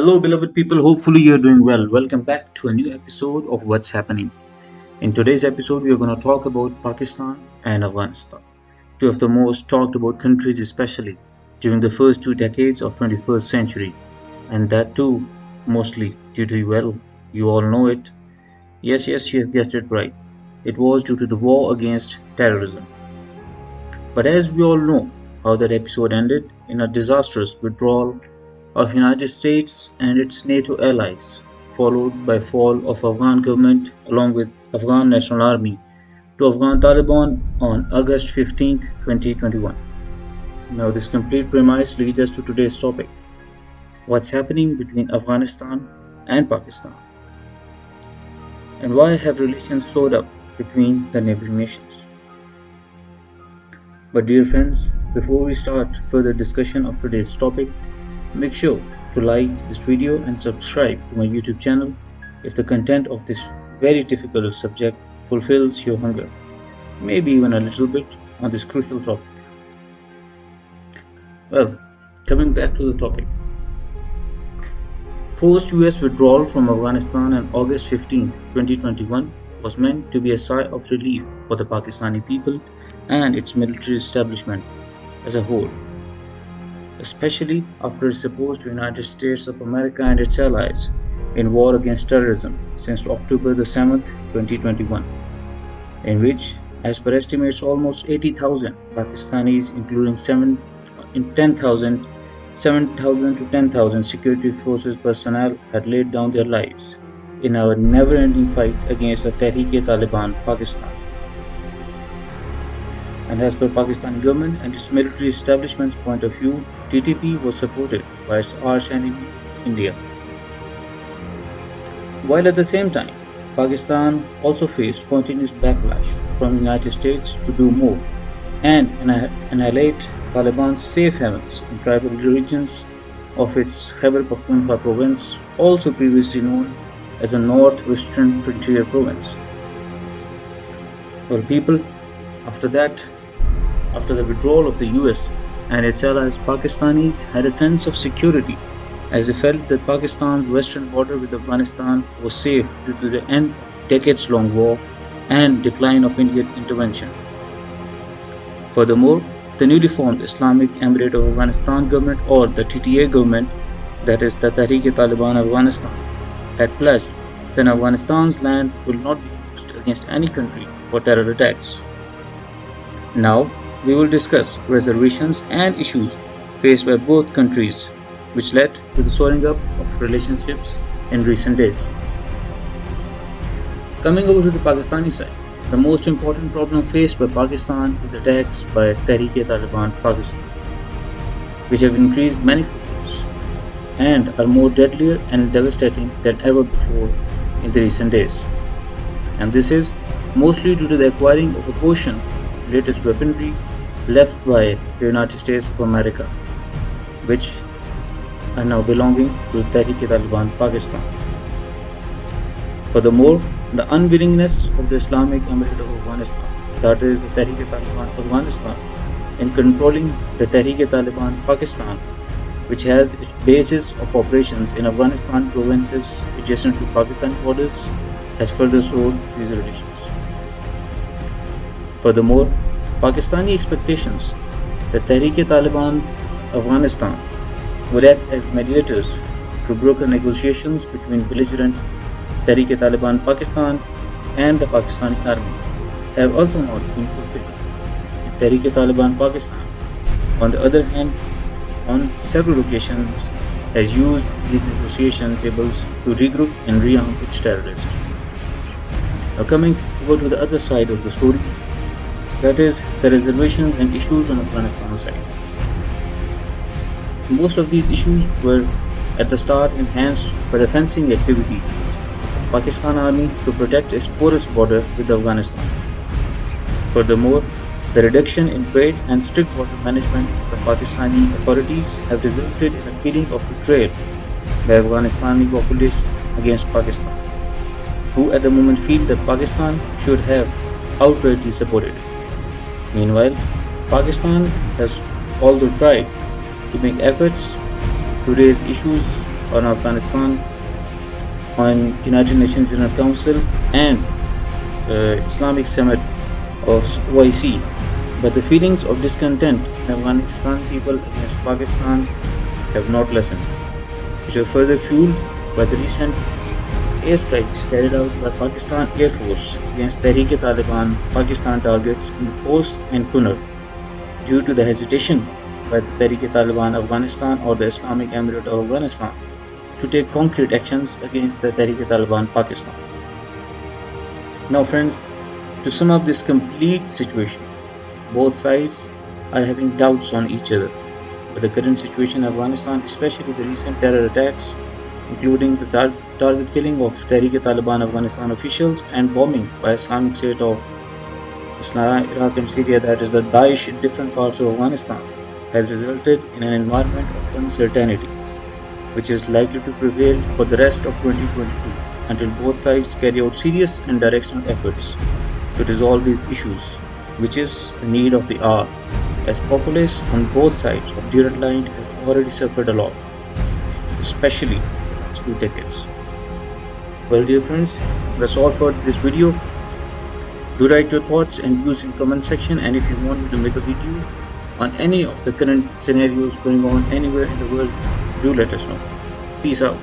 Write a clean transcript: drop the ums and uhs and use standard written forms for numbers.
Hello, beloved people. Hopefully, you're doing well. Welcome back to a new episode of What's Happening. In today's episode, we are going to talk about Pakistan and Afghanistan, two of the most talked about countries, especially during the first 2 decades of 21st century, and that too mostly due to you all know it. Yes, you have guessed it right. It was due to the war against terrorism. But as we all know, how that episode ended in a disastrous withdrawal of United States and its NATO allies, followed by fall of Afghan government along with Afghan National Army to Afghan Taliban on August 15, 2021. Now this complete premise leads us to today's topic. What's happening between Afghanistan and Pakistan? And why have relations soared up between the neighboring nations? But dear friends, before we start further discussion of today's topic, make sure to like this video and subscribe to my YouTube channel if the content of this very difficult subject fulfills your hunger, maybe even a little bit on this crucial topic. Well, coming back to the topic. Post-US withdrawal from Afghanistan on August 15, 2021 was meant to be a sigh of relief for the Pakistani people and its military establishment as a whole, especially after its support to the United States of America and its allies in war against terrorism since October 7, 2021, in which, as per estimates, almost 80,000 Pakistanis, including 7,000 to 10,000 security forces personnel, had laid down their lives in our never-ending fight against the Tehreek-e-Taliban Pakistan. And as per Pakistani government and its military establishment's point of view, TTP was supported by its arch enemy, India. While at the same time, Pakistan also faced continuous backlash from the United States to do more and annihilate Taliban's safe havens in tribal regions of its Khyber Pakhtunkhwa province, also previously known as the Northwestern Frontier Province. Well, people, after the withdrawal of the US and its allies, Pakistanis had a sense of security as they felt that Pakistan's western border with Afghanistan was safe due to the end of decades-long war and decline of Indian intervention. Furthermore, the newly formed Islamic Emirate of Afghanistan government, or the TTA government, that is the Tehreek-e-Taliban Afghanistan, had pledged that Afghanistan's land will not be used against any country for terror attacks. Now, we will discuss reservations and issues faced by both countries, which led to the soaring up of relationships in recent days. Coming over to the Pakistani side, the most important problem faced by Pakistan is attacks by Tehreek-e-Taliban Pakistan, which have increased manifolds and are more deadlier and devastating than ever before in the recent days. And this is mostly due to the acquiring of a portion of latest weaponry left by the United States of America, which are now belonging to Tehreek-e-Taliban Pakistan. Furthermore, the unwillingness of the Islamic Emirate of Afghanistan, that is the Tehreek-e-Taliban Afghanistan, in controlling the Tehreek-e-Taliban Pakistan, which has its basis of operations in Afghanistan provinces adjacent to Pakistan borders, has further soured these relations. Furthermore, Pakistani expectations that Tehreek-e-Taliban Afghanistan would act as mediators to broker negotiations between belligerent Tehreek-e-Taliban Pakistan and the Pakistani army have also not been fulfilled. Tehreek-e-Taliban Pakistan, on the other hand, on several occasions has used these negotiation tables to regroup and rearm its terrorists. Now coming over to the other side of the story, that is the reservations and issues on Afghanistan's side. Most of these issues were at the start enhanced by the fencing activity of the Pakistan Army to protect its porous border with Afghanistan. Furthermore, the reduction in trade and strict border management by Pakistani authorities have resulted in a feeling of betrayal by Afghanistani populists against Pakistan, who at the moment feel that Pakistan should have outrightly supported. Meanwhile, Pakistan has although tried to make efforts to raise issues on Afghanistan, on United Nations General Council, and Islamic Summit of OIC. But the feelings of discontent in Afghanistan people against Pakistan have not lessened, which are further fueled by the recent airstrikes carried out by Pakistan Air Force against Tehreek-e-Taliban Pakistan targets in Khost and Kunar, due to the hesitation by the Tehreek-e-Taliban Afghanistan or the Islamic Emirate of Afghanistan to take concrete actions against the Tehreek-e-Taliban Pakistan. Now friends, to sum up this complete situation, both sides are having doubts on each other. But the current situation in Afghanistan, especially the recent terror attacks, including the target killing of Tehreek-e-Taliban Afghanistan officials and bombing by Islamic State of Iraq and Syria, that is the Daesh, in different parts of Afghanistan, has resulted in an environment of uncertainty, which is likely to prevail for the rest of 2022 until both sides carry out serious and directional efforts to resolve these issues, which is the need of the hour, as populace on both sides of direct line has already suffered a lot, especially in the last 2 decades. Well, dear friends, that's all for this video. Do write your thoughts and views in comment section, and if you want me to make a video on any of the current scenarios going on anywhere in the world, do let us know. Peace out.